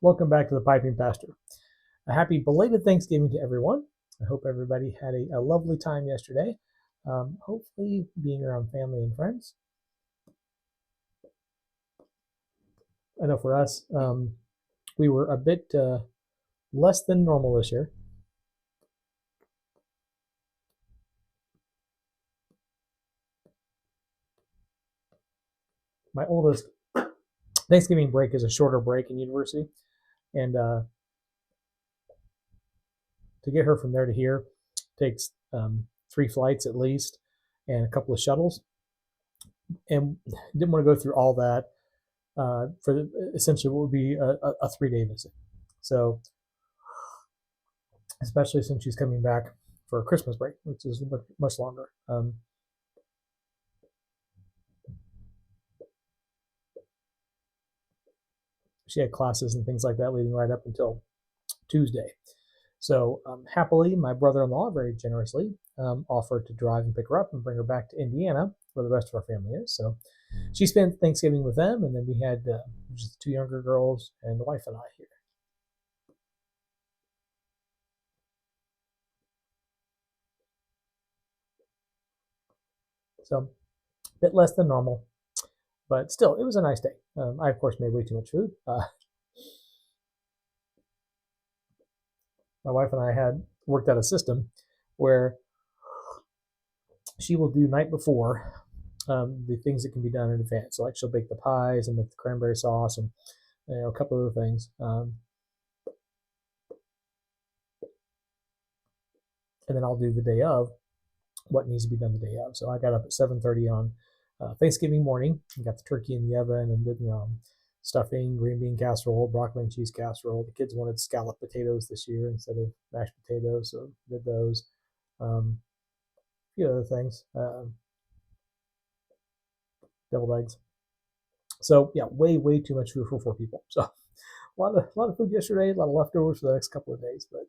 Welcome back to the Piping Pastor. A happy belated Thanksgiving to everyone. I hope everybody had a lovely time yesterday. Hopefully, being around family and friends. I know for us, we were a bit less than normal this year. My oldest Thanksgiving break is a shorter break in university, and to get her from there to here takes 3 flights at least and a couple of shuttles, and didn't want to go through all that for essentially what would be a 3-day visit. So, especially since she's coming back for a Christmas break, which is much longer. She had classes and things like that leading right up until Tuesday. So happily, my brother-in-law very generously offered to drive and pick her up and bring her back to Indiana, where the rest of our family is. So she spent Thanksgiving with them, and then we had just 2 younger girls and the wife and I here. So a bit less than normal, but still, it was a nice day. I, of course, made way too much food. My wife and I had worked out a system where she will do night before the things that can be done in advance. So like she'll bake the pies and make the cranberry sauce and a couple of other things. And then I'll do the day of what needs to be done the day of. So I got up at 7:30 on Thanksgiving morning and got the turkey in the oven and did stuffing, green bean casserole, broccoli and cheese casserole. The kids wanted scalloped potatoes this year instead of mashed potatoes, so did those. A few other things, deviled eggs. So yeah, way too much food for 4 people. So a lot of food yesterday, a lot of leftovers for the next couple of days, but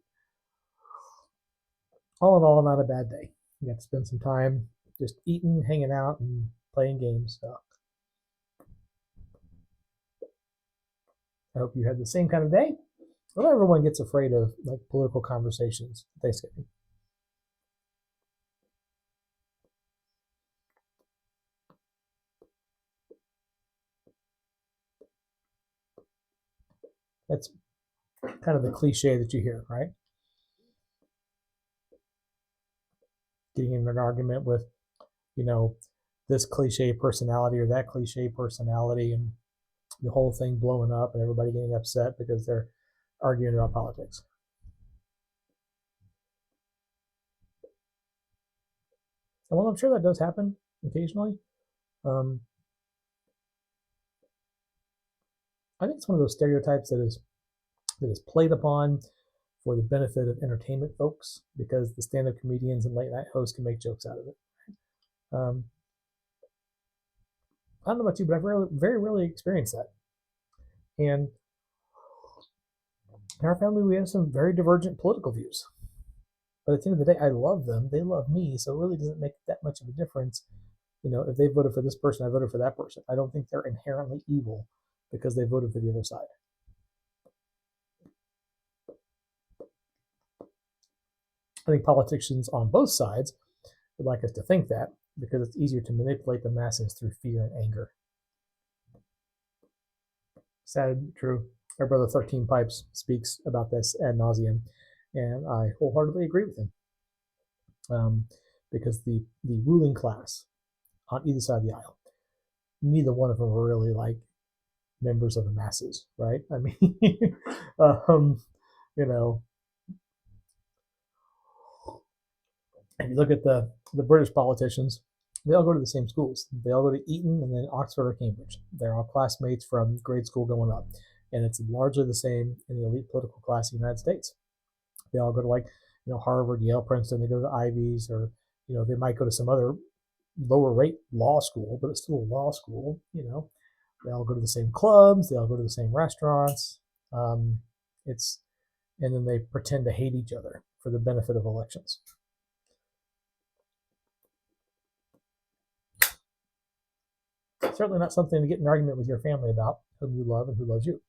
all in all, not a bad day. You got to spend some time just eating, hanging out, and playing games. So I hope you had the same kind of day. Well, everyone gets afraid of like political conversations at Thanksgiving. That's kind of the cliche that you hear, right? Getting in an argument with, you know, this cliche personality or that cliche personality, and the whole thing blowing up and everybody getting upset because they're arguing about politics. And well, I'm sure that does happen occasionally. Um, I think it's one of those stereotypes that is played upon for the benefit of entertainment folks because the stand-up comedians and late night hosts can make jokes out of it. Um, I don't know about you, but I've very rarely experienced that. And in our family, we have some very divergent political views. But at the end of the day, I love them. They love me. So it really doesn't make that much of a difference. If they voted for this person, I voted for that person. I don't think they're inherently evil because they voted for the other side. I think politicians on both sides would like us to think that because it's easier to manipulate the masses through fear and anger. Sad, true. Our brother 13 Pipes speaks about this ad nauseum, and I wholeheartedly agree with him. Because the ruling class on either side of the aisle, neither one of them are really like members of the masses, right? I mean, you know, if you look at the British politicians, they all go to the same schools. They all go to Eton and then Oxford or Cambridge. They're all classmates from grade school going up, and it's largely the same in the elite political class of the United States. They all go to Harvard, Yale, Princeton. They go to the Ivies, or they might go to some other lower rate law school, but it's still a law school. They all go to the same clubs. They all go to the same restaurants. It's and then they pretend to hate each other for the benefit of elections. Certainly not something to get in an argument with your family about whom you love and who loves you.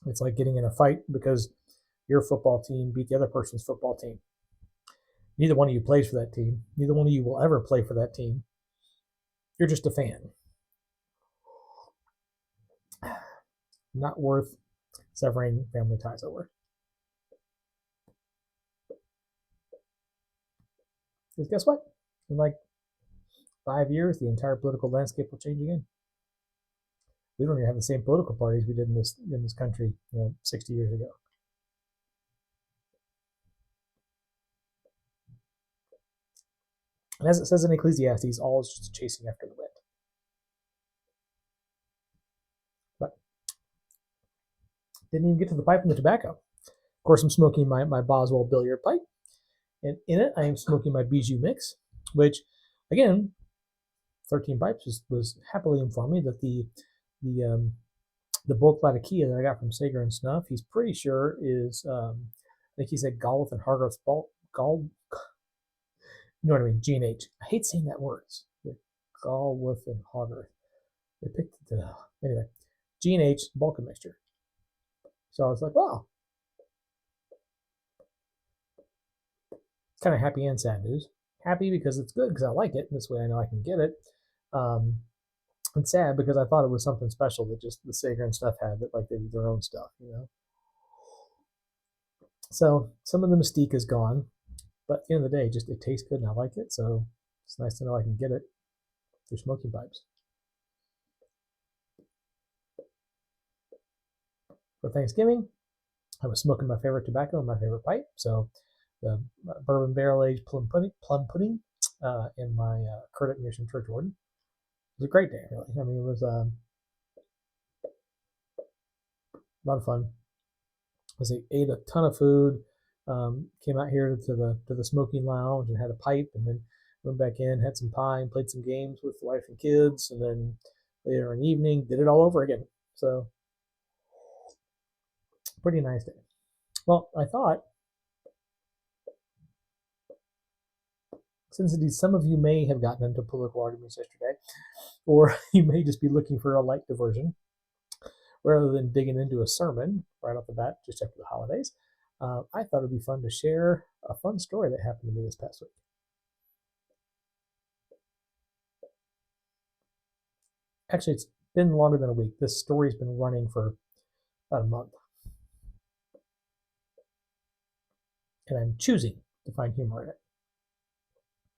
It's like getting in a fight because your football team beat the other person's football team. Neither one of you plays for that team. Neither one of you will ever play for that team. You're just a fan. Not worth severing family ties over. Because guess what? In like 5 years, the entire political landscape will change again. We don't even have the same political parties we did in this country, 60 years ago. And as it says in Ecclesiastes, all is just chasing after the wind. But didn't even get to the pipe and the tobacco. Of course, I'm smoking my Boswell billiard pipe, and in it I am smoking my Bijou mix, which, again, 13 Pipes was happily informed me that the bulk Latakia that I got from Sager and Snuff, he's pretty sure is, I think he said Galworth and Hargarth Gall, you know what I mean, G&H. I hate saying that word. Galworth and Hargarth. They picked it up. Anyway, G&H Balkan mixture. So I was like, wow. Kind of happy and sad news. Happy because it's good because I like it. And this way I know I can get it. And sad because I thought it was something special that just the Sager and Stuff had, that like they did their own stuff, So some of the mystique is gone, but at the end of the day, just it tastes good and I like it. So it's nice to know I can get it through smoking pipes. For Thanksgiving, I was smoking my favorite tobacco and my favorite pipe. So the bourbon barrel aged plum pudding in my Curtis near Church Warden. It was a great day, really. I mean, it was a lot of fun. I ate a ton of food. Came out here to the smoking lounge and had a pipe, and then went back in, had some pie, and played some games with the wife and kids, and then later in the evening did it all over again. So pretty nice day. Well, I thought, since indeed some of you may have gotten into political arguments yesterday, or you may just be looking for a light diversion, rather than digging into a sermon right off the bat just after the holidays, I thought it'd be fun to share a fun story that happened to me this past week. Actually, it's been longer than a week. This story's been running for about a month. And I'm choosing to find humor in it.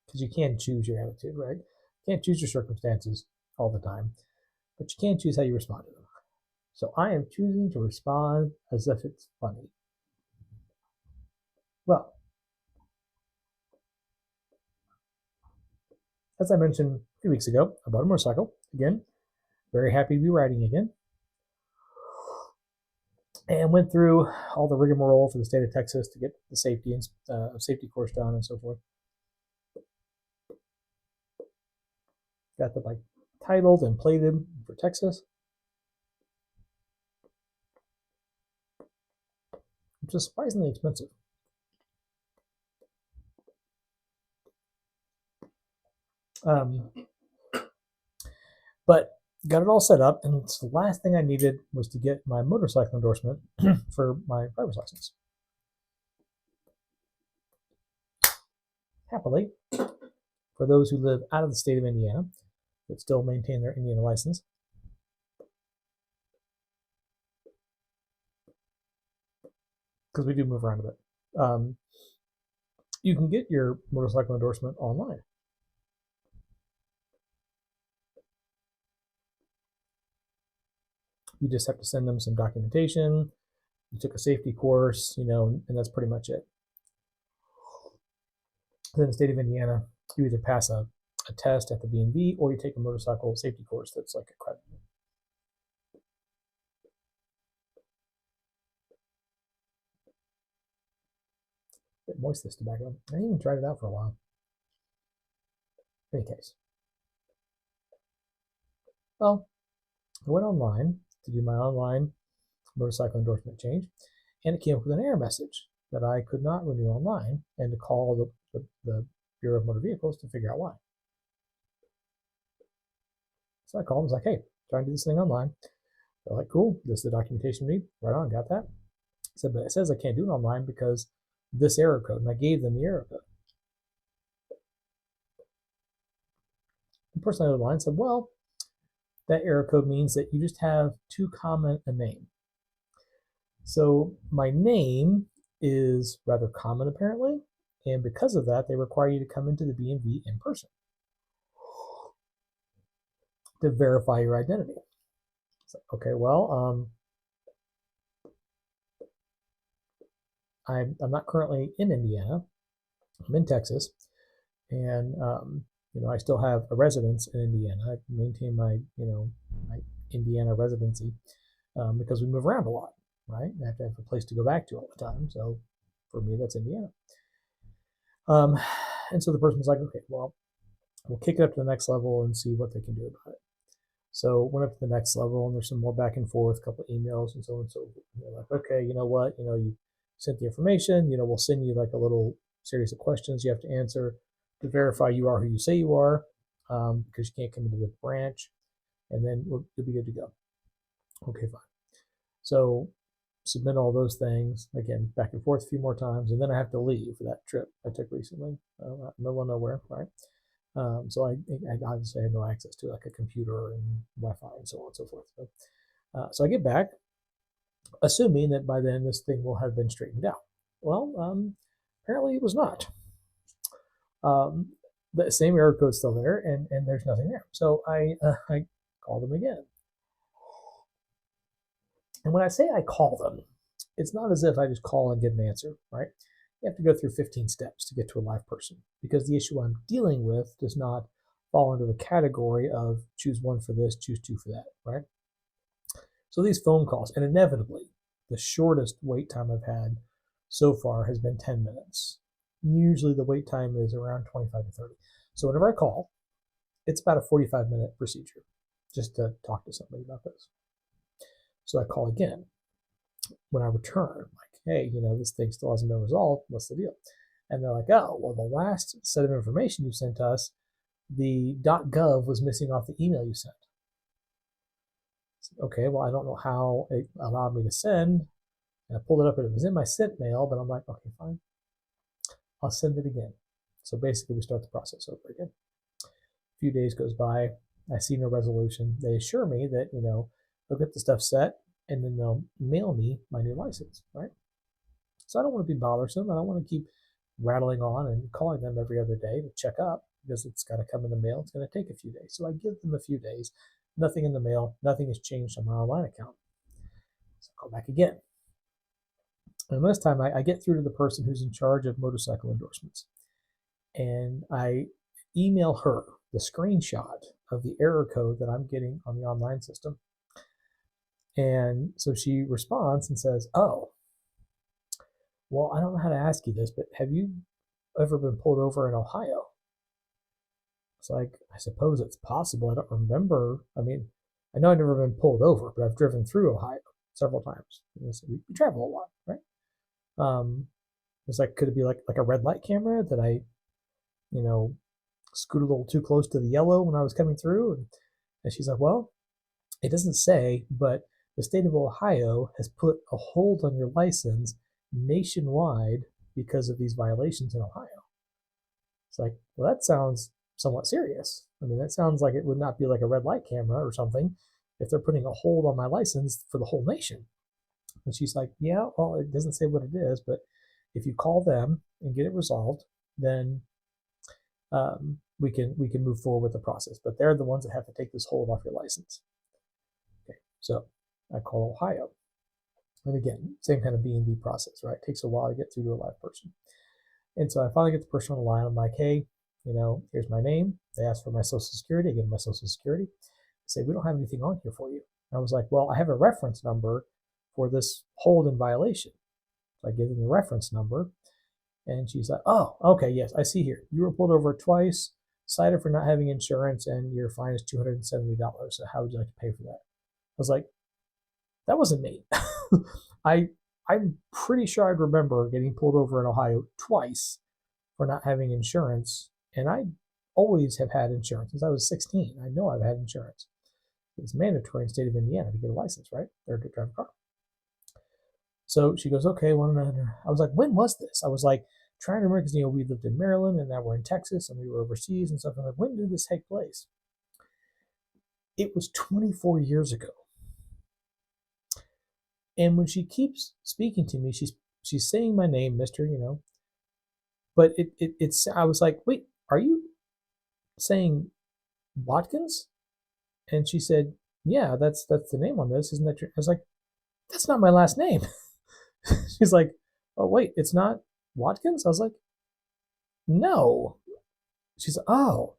Because you can choose your attitude, right? You can't choose your circumstances all the time, but you can choose how you respond to them. So I am choosing to respond as if it's funny. Well, as I mentioned a few weeks ago, I bought a motorcycle. Again, very happy to be riding again. And went through all the rigmarole for the state of Texas to get the safety course done and so forth. Got the bike titled and plated for Texas, which is surprisingly expensive. But got it all set up, and the last thing I needed was to get my motorcycle endorsement for my driver's license. Happily, for those who live out of the state of Indiana that still maintain their Indiana license, because we do move around a bit, you can get your motorcycle endorsement online. You just have to send them some documentation. You took a safety course, and that's pretty much it. In the state of Indiana, you either pass a test at the B&B or you take a motorcycle safety course that's like accredited. A bit moist, this tobacco. I haven't even tried it out for a while. In any case, well, I went online to do my online motorcycle endorsement change, and it came up with an error message that I could not renew online, and to call the Bureau of Motor Vehicles to figure out why. So I called and was like, hey, trying to do this thing online. They're like, cool, this is the documentation we need. Right on, got that. I said, but it says I can't do it online because this error code. And I gave them the error code. The person on the line said, well, that error code means that you just have too common a name. So my name is rather common apparently, and because of that, they require you to come into the B&V in person to verify your identity. So, okay, well, I'm not currently in Indiana. I'm in Texas, and I still have a residence in Indiana. I maintain my my Indiana residency because we move around a lot, right? I have to have a place to go back to all the time. So for me, that's Indiana. And so the person's like, okay, well, we'll kick it up to the next level and see what they can do about it. So went up to the next level, and there's some more back and forth, a couple of emails and so on and so forth. And they're like, okay, you know what? You sent the information. We'll send you like a little series of questions you have to answer to verify you are who you say you are, because you can't come into the branch, and then you'll be good to go. Okay, fine. So submit all those things again, back and forth a few more times, and then I have to leave for that trip I took recently, middle of nowhere, right? So I obviously have no access to like a computer and Wi-Fi and so on and so forth. So I get back, assuming that by then this thing will have been straightened out. Well, apparently it was not. The same error code's still there, and there's nothing there. So I call them again. And when I say I call them, it's not as if I just call and get an answer, right? You have to go through 15 steps to get to a live person because the issue I'm dealing with does not fall into the category of choose one for this, choose two for that, right? So these phone calls, and inevitably, the shortest wait time I've had so far has been 10 minutes. Usually the wait time is around 25 to 30. So whenever I call, it's about a 45-minute procedure just to talk to somebody about this. So I call again. When I return, like, hey, this thing still hasn't been resolved. What's the deal? And they're like, oh, well, the last set of information you sent us, the .gov was missing off the email you sent. Okay, well, I don't know how it allowed me to send. And I pulled it up and it was in my sent mail, but I'm like, okay, fine. I'll send it again. So basically we start the process over again. A few days goes by. I see no resolution. They assure me that, they'll get the stuff set and then they'll mail me my new license, right? So I don't want to be bothersome. I don't want to keep rattling on and calling them every other day to check up because it's got to come in the mail. It's going to take a few days. So I give them a few days. Nothing in the mail. Nothing has changed on my online account. So I call back again. And this time I get through to the person who's in charge of motorcycle endorsements. And I email her the screenshot of the error code that I'm getting on the online system. And so she responds and says, oh, well, I don't know how to ask you this, but have you ever been pulled over in Ohio? It's like, I suppose it's possible. I don't remember. I mean, I know I've never been pulled over, but I've driven through Ohio several times. So we travel a lot, right? It's like, could it be like a red light camera that I, scooted a little too close to the yellow when I was coming through? And she's like, well, it doesn't say, but the state of Ohio has put a hold on your license nationwide because of these violations in Ohio. It's like, well, that sounds somewhat serious. I mean, that sounds like it would not be like a red light camera or something if they're putting a hold on my license for the whole nation. And she's like, yeah, well, it doesn't say what it is, but if you call them and get it resolved, then we can move forward with the process. But they're the ones that have to take this hold off your license. Okay, so I call Ohio. And again, same kind of B&B process, right? It takes a while to get through to a live person. And so I finally get the person on the line. I'm like, hey, here's my name. They ask for my social security. I give them my social security. They say, we don't have anything on here for you. And I was like, well, I have a reference number for this hold in violation. So I give them the reference number. And she's like, oh, okay, yes, I see here. You were pulled over twice, cited for not having insurance, and your fine is $270. So how would you like to pay for that? I was like, that wasn't me. I'm pretty sure I'd remember getting pulled over in Ohio twice for not having insurance, and I always have had insurance since I was 16. I know I've had insurance. It's mandatory in the state of Indiana to get a license, right? Or to drive a car. So she goes, okay, one another. I was like, when was this? I was like, trying to remember because we lived in Maryland and now we're in Texas and we were overseas and stuff. I'm like, when did this take place? It was 24 years ago. And when she keeps speaking to me, she's saying my name, Mister, but it's I was like, wait, are you saying Watkins? And she said, yeah, that's the name on this, isn't that your? I was like, that's not my last name. She's like, oh wait, it's not Watkins? I was like, no. She's like, oh,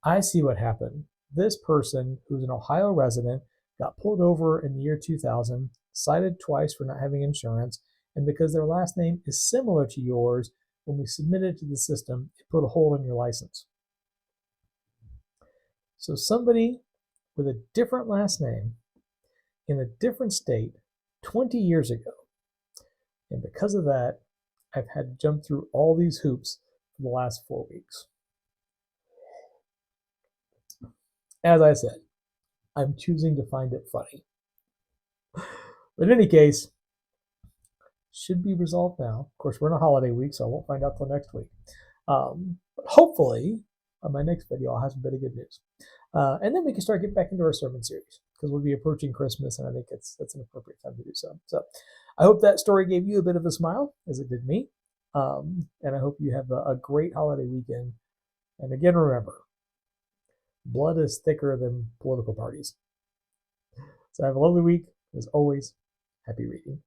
I see what happened. This person, who's an Ohio resident, got pulled over in the year 2000, cited twice for not having insurance, and because their last name is similar to yours, when we submitted it to the system, it put a hold on your license. So somebody with a different last name in a different state 20 years ago, and because of that, I've had to jump through all these hoops for the last 4 weeks. As I said, I'm choosing to find it funny. But in any case, should be resolved now. Of course, we're in a holiday week, so I won't find out till next week. But hopefully, on my next video, I'll have some bit of good news. And then we can start getting back into our sermon series because we'll be approaching Christmas, and I think that's an appropriate time to do so. So I hope that story gave you a bit of a smile, as it did me. And I hope you have a great holiday weekend. And again, remember, blood is thicker than political parties. So have a lovely week. As always, happy reading.